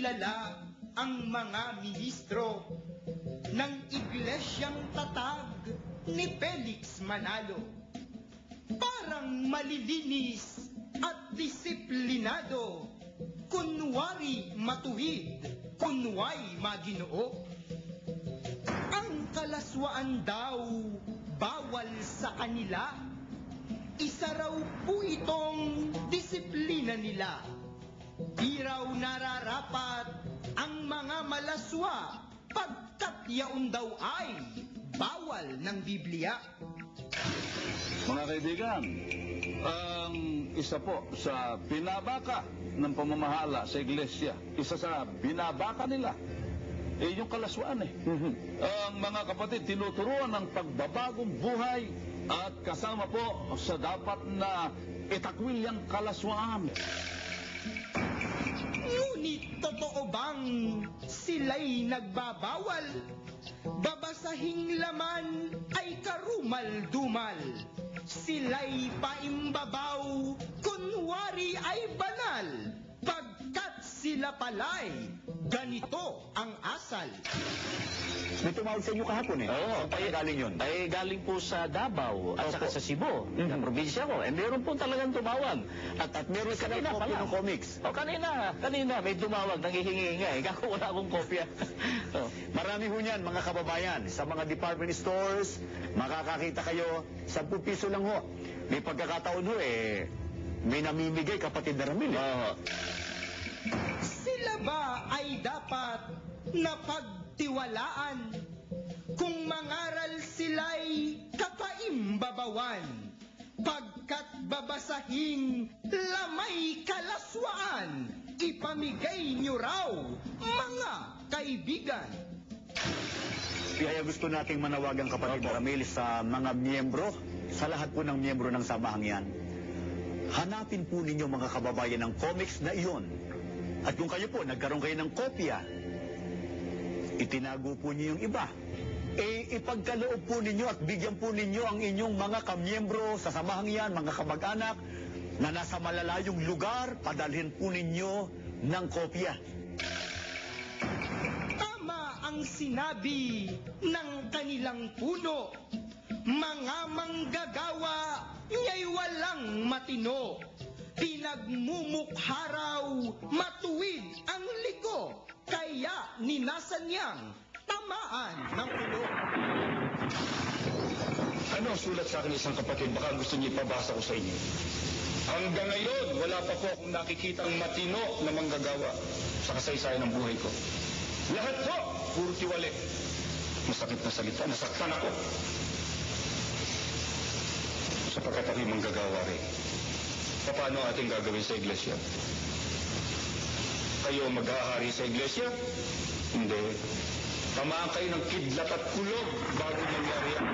kilala ang mga ministro ng Iglesyang Tatag ni Felix Manalo. Parang malilinis at disiplinado, kunwari matuwid, kunway maginoo. Ang kalaswaan daw bawal sa kanila, isa raw po itong disiplina nila. Di raw nararapat ang mga malaswa pagkat yaon daw ay bawal ng Biblia. Mga kaibigan, ang isa po sa binabaka ng pamamahala sa iglesia, isa sa binabaka nila, yung kalaswaan Ang mga kapatid, tinuturuan ng pagbabagong buhay at kasama po sa dapat na itakwil yung kalaswaan. Ngunit totoo bang sila'y nagbabawal? Babasahing laman ay karumal-dumal. Sila'y paimbabaw, kunwari ay banal. Pagkat sila pala'y ganito ang asal. May tumawag sa inyo kahapon Oo. Saan galing yun? Ay galing po sa Davao at Opo. saka sa Cebu, na probinsya ko. Meron po talagang tumawag. At meron ka ng kopya ng comics. Kanina may tumawag, nangihingi-hingi. Kako wala akong kopya. Marami ho niyan, mga kababayan. Sa mga department stores, makakakita kayo, 10 piso lang ho. May pagkakataon ho may namimigay kapatid na Ramil. Sila ba ay dapat napagtiwalaan kung mangaral sila'y kapaimbabawan? Pagkat babasahing lamay kalaswaan, ipamigay nyo raw, mga kaibigan. Kaya gusto nating manawagan kapatid na Ramil sa mga miyembro, sa lahat po ng miyembro ng samahang yan. Hanapin po ninyo mga kababayan ng comics na iyon. At kung kayo po, nagkaroon kayo ng kopya, itinago po niyo yung iba. Ipagkaloob po ninyo at bigyan po ninyo ang inyong mga kamiyembro sa samahang yan, mga kamag-anak, na nasa malalayong lugar, padalhin po ninyo ng kopya. Tama ang sinabi ng kanilang puno, mga manggagawa nga'y walang matino. Pinagmumukha raw matuwid ang liko, kaya ninasan niyang tamaan ng ulo. Ano ang sulat sa akin isang kapatid? Baka gusto niyo ipabasa ko sa inyo. Hanggang ngayon, wala pa po akong nakikita ang matino na manggagawa sa kasaysayan ng buhay ko. Lahat po, puro tiwali. Masakit na salita, nasaktan ako. Sapagkat ako'y manggagawa rin. Paano ating gagawin sa iglesia? Kayo mag-ahari sa iglesia? Hindi. Tamaan kayo ng kidlat at kulog bago nangyari yan.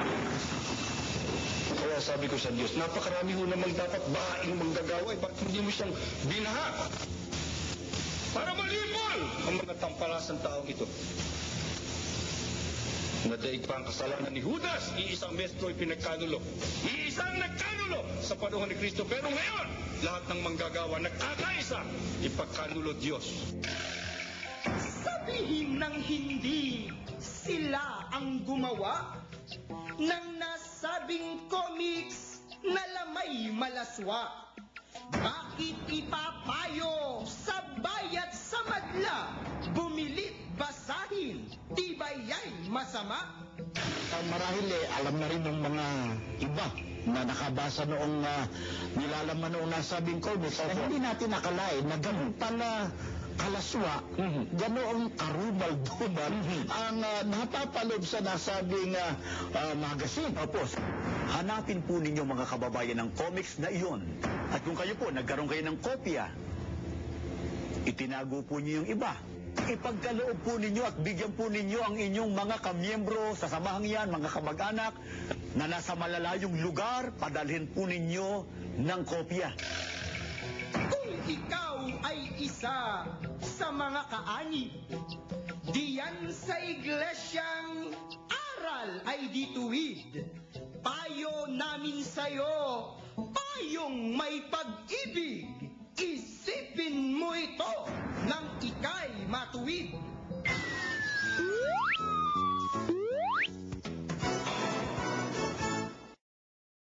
Kaya sabi ko sa Diyos, napakarami ho namang dapat bahaing manggagawa. Bakit hindi mo siyang binaha? Para malipol ang mga tampalasang taong ito. Nadaig pa ang kasalanan ni Judas, iisang mestro'y pinagkanulo. Iisang nagkanulo sa panahon ni Kristo. Pero ngayon, lahat ng manggagawa nagkakaisa, ipagkanulo Diyos. Sabihin ng hindi, sila ang gumawa ng nasabing comics na lamay malaswa. Bakit ipapayo sa bayat sa madla, bumilit basahin, tibayay masama? Marahil alam na rin ng mga iba na nakabasa noong nilalaman noong nasabing comics. Hindi natin nakalain na ganun pala kalaswa, ganoong karumal-dumal ang napapalob sa nasabing magazine. Opo. Hanapin po ninyo mga kababayan ng comics na iyon. At kung kayo po, nagkaroon kayo ng kopya, itinago po niyo yung iba. Ipagkaloob po ninyo at bigyan po ninyo ang inyong mga kamiyembro sa samahang yan, mga kamag-anak, na nasa malalayong lugar, padalhin po ninyo ng kopya. Kung ikaw ay isa sa mga kaani, diyan sa iglesyang aral ay dituwid, payo namin sa'yo, payong may pag-ibig.